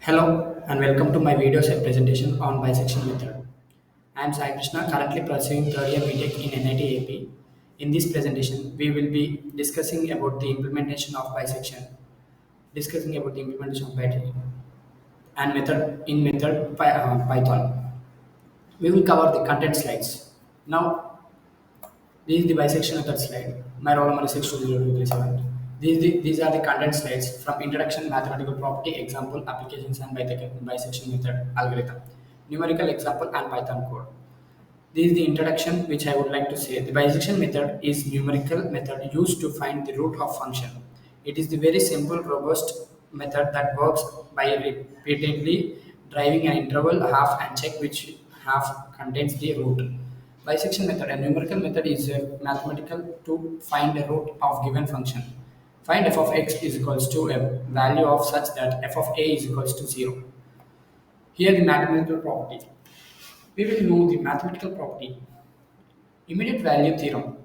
Hello and welcome to my video set presentation on bisection method. I am Sai Krishna, currently pursuing third year BTech in NIT AP. In this presentation, we will be discussing about the implementation of bisection, discussing about the implementation of bisection and method in Python. We will cover the content slides. Now, this is the bisection method slide. My roll number is 620237. These are the content slides from introduction, mathematical property, example, applications, and bisection method algorithm, numerical example, and Python code. This is the introduction which I would like to say. The bisection method is numerical method used to find the root of function. It is the very simple, robust method that works by repeatedly driving an interval half and check which half contains the root. Bisection method, a numerical method, is a mathematical to find a root of given function. Find f of x is equals to a value of such that f of a is equals to 0. Here the mathematical property. We will know the mathematical property immediate value theorem.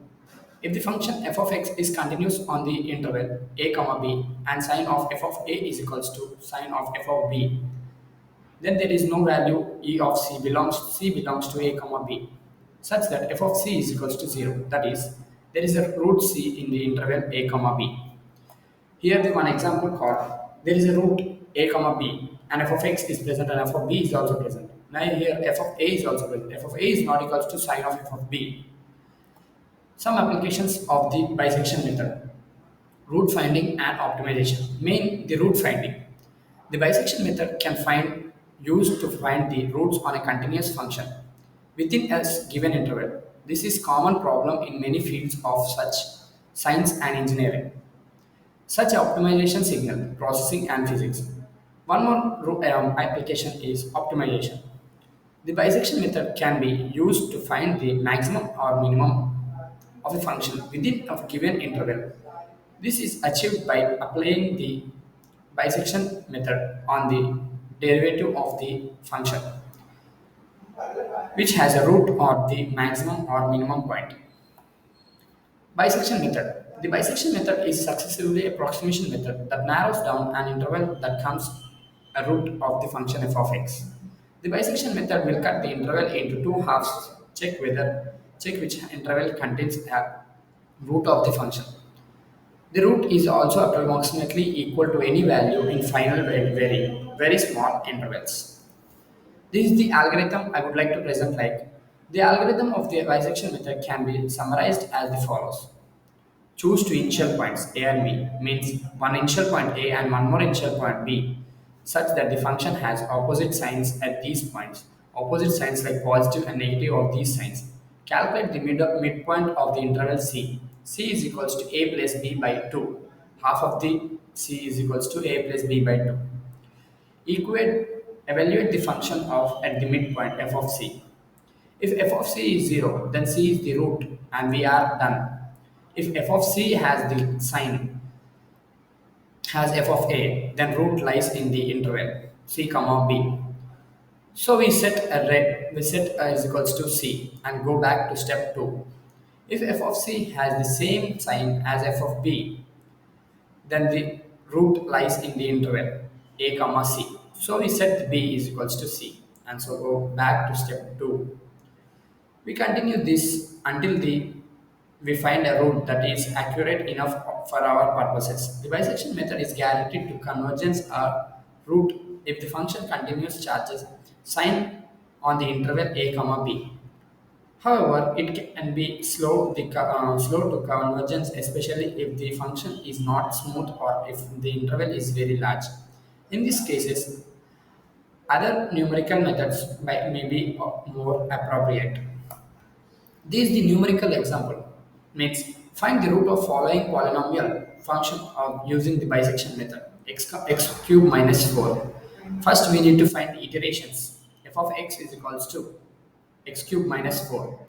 If the function f of x is continuous on the interval a comma b and sine of f of a is equals to sine of f of b, then there is no value e of c belongs to a comma b such that f of c is equals to 0. That is, there is a root c in the interval a comma b. Here the one example called there is a root a comma b and f of x is present and f of b is also present. Now here f of a is also present. F of a is not equals to sine of f of b. Some applications of the bisection method. Root finding and optimization. Main the root finding. The bisection method can find used to find the roots on a continuous function within a given interval. This is common problem in many fields of such science and engineering. Such optimization signal processing and physics. One more application is optimization. The bisection method can be used to find the maximum or minimum of a function within a given interval. This is achieved by applying the bisection method on the derivative of the function, which has a root or the maximum or minimum point. Bisection method. The bisection method is successively approximation method that narrows down an interval that comes a root of the function f of x. The bisection method will cut the interval into two halves, check which interval contains a root of the function. The root is also approximately equal to any value in final very small intervals. This is the algorithm I would like to present like. The algorithm of the bisection method can be summarized as the follows. Choose two initial points A and B means one initial point A and one more initial point B such that the function has opposite signs at these points. Opposite signs like positive and negative of these signs. Calculate the midpoint of the interval C. C is equals to A plus B by 2. Half of the C is equals to A plus B by 2. Evaluate the function of at the midpoint f of c. If f of c is 0, then c is the root and we are done. If f of c has the sign has f of a, then root lies in the interval c comma b. So we set is equals to c and go back to step 2. If f of c has the same sign as f of b, then the root lies in the interval a comma c. So we set b is equals to c and so go back to step 2. We continue this until we find a root that is accurate enough for our purposes. The bisection method is guaranteed to convergence or root if the function continuous charges sign on the interval a comma b. However, it can be slow to convergence, especially if the function is not smooth or if the interval is very large. In these cases, other numerical methods may be more appropriate. This is the numerical example. Means find the root of following polynomial function of using the bisection method x cube minus 4. First, we need to find the iterations. F of x is equals to x cube minus 4.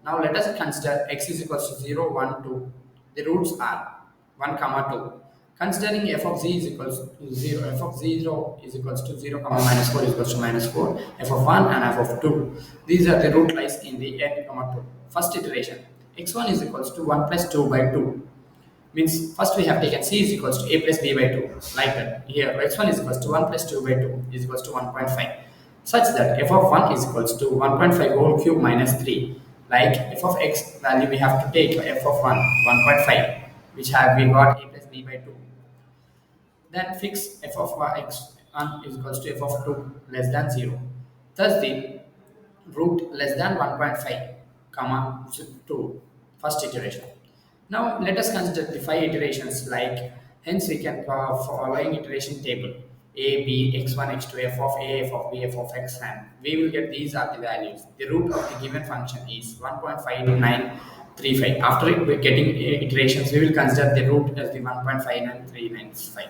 Now let us consider x is equals to 0, 1, 2. The roots are 1, comma 2. Considering f of z is equals to 0, f of 0 is equals to 0, comma minus 4 is equals to minus 4, f of 1 and f of 2. These are the root lies in the n, comma 2. First iteration, x1 is equals to 1 plus 2 by 2. Means first we have taken c is equals to a plus b by 2, like that. Here x1 is equals to 1 plus 2 by 2 is equals to 1.5, such that f of 1 is equals to 1.5 whole cube minus 3. Like f of x value we have to take f of 1.5, which have we got a plus b by 2. Then fix f of x1 is equals to f of 2 less than 0. Thus the root less than 1.5 comma 2, first iteration. Now let us consider the 5 iterations, like hence we can following iteration table: a, b, x1, x2, f of a, f of b, f of x, and we will get these are the values. The root of the given function is 1.5935. After getting iterations, we will consider the root as the 1.59395.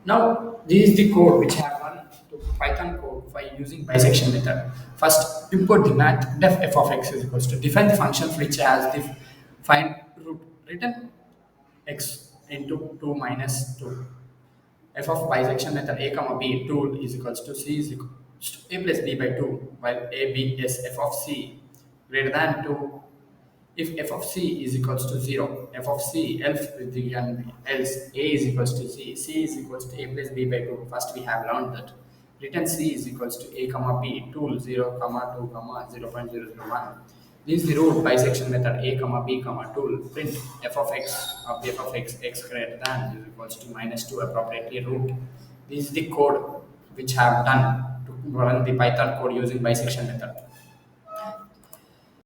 Now, this is the code which I have run to Python code by using bisection method. First, import the math def f of x is equals to define the function which has the find root written x into 2 minus 2. F of bisection method a comma b tool is equals to c is equals to a plus b by 2, while a b is f of c greater than 2. If f of c is equals to 0, f of c else with the else a is equals to c is equals to a plus b by 2. First we have learned that written c is equals to a comma b tool 0 comma 2 comma 0.001. This is the root bisection method a comma b comma tool print f of x of the f of x greater than is equals to minus 2 appropriately root. This is the code which I have done to run the Python code using bisection method.